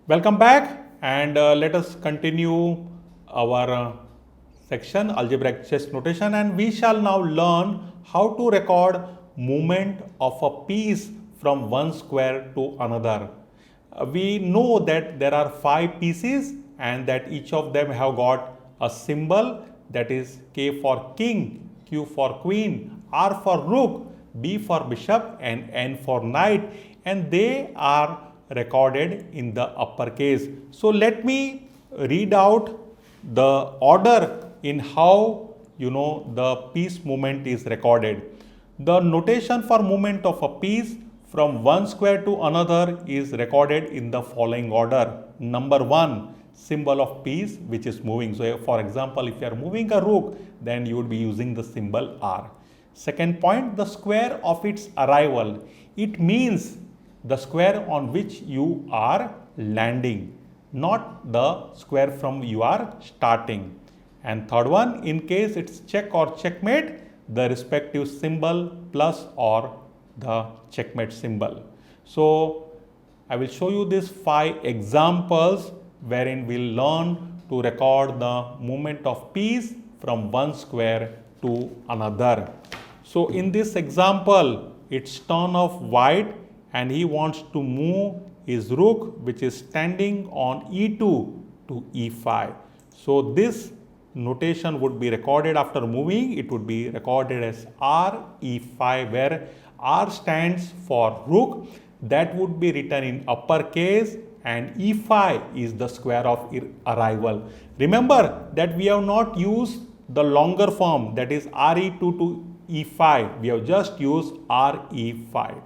Welcome back, and let us continue our section algebraic chess notation, and we shall now learn how to record movement of a piece from one square to another. We know that there are 5 pieces and that each of them have got a symbol, that is K for king, Q for queen, R for rook, B for bishop and N for knight, and they are recorded in the uppercase. So let me read out the order in how the piece movement is recorded. The notation for movement of a piece from one square to another is recorded in the following order. Number 1, symbol of piece which is moving. So for example, if you are moving a rook, then you would be using the symbol R. Second point, the square of its arrival. It means the square on which you are landing, not the square from you are starting. And third one, in case it's check or checkmate, the respective symbol plus or the checkmate symbol. So I will show you these 5 examples wherein we'll learn to record the movement of piece from one square to another. So in this example, it's turn of white and he wants to move his rook which is standing on E2 to E5. So this notation would be recorded after moving. It would be recorded as R E5, where R stands for rook. That would be written in uppercase, and E5 is the square of arrival. Remember that we have not used the longer form, that is RE2 to E5. We have just used RE5.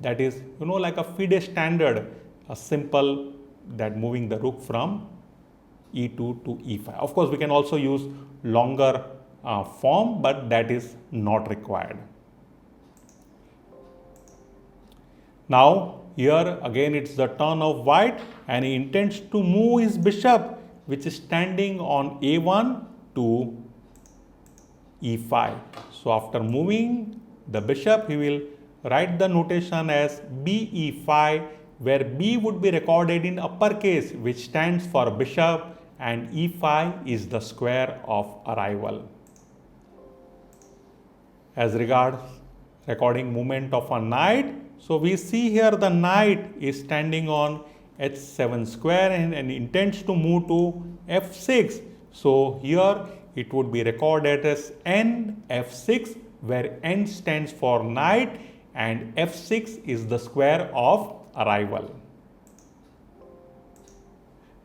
That is like a FIDE standard, a simple that moving the rook from E2 to E5. Of course, we can also use longer form, but that is not required. Now here again it's the turn of white and he intends to move his bishop which is standing on A1 to E5. So after moving the bishop, he will write the notation as BE5, where B would be recorded in uppercase which stands for bishop and E5 is the square of arrival. As regards recording movement of a knight, so we see here the knight is standing on H7 square and intends to move to F6. So here it would be recorded as N F6, where N stands for knight and F6 is the square of arrival.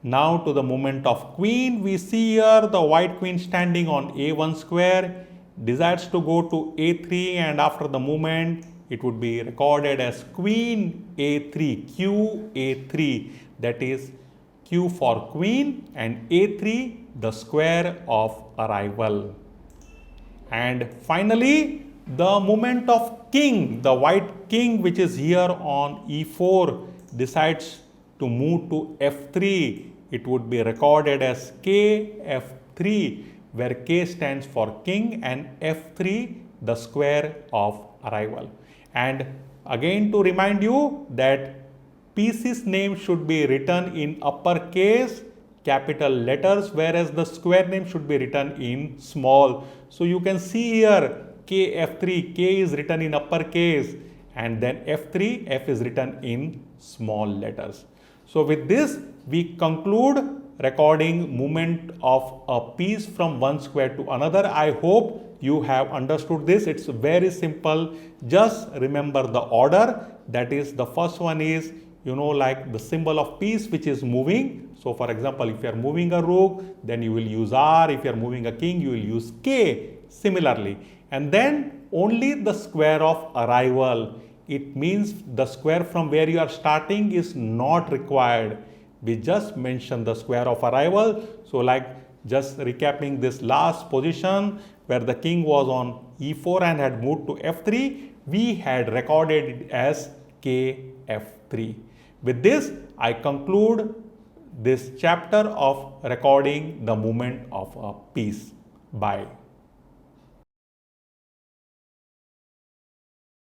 Now to the movement of queen, we see here the white queen standing on A1 square, desires to go to A3, and after the movement it would be recorded as queen A3, Q A3, that is Q for queen and A3 the square of arrival. And finally the movement of king, the white king which is here on E4 decides to move to F3. It would be recorded as KF3, where K stands for king and F3 the square of arrival. And again to remind you that piece's name should be written in uppercase capital letters, whereas the square name should be written in small. So you can see here KF3, K is written in uppercase, and then F3, F is written in small letters. So with this we conclude recording movement of a piece from one square to another. I hope you have understood this. It's very simple. Just remember the order. That is, the first one is like the symbol of piece which is moving. So for example, if you are moving a rook, then you will use R. If you are moving a king, you will use K similarly. And then only the square of arrival. It means the square from where you are starting is not required. We just mentioned the square of arrival. So like just recapping this last position where the king was on E4 and had moved to F3, we had recorded it as KF3. With this, I conclude this chapter of recording the movement of a piece. Bye.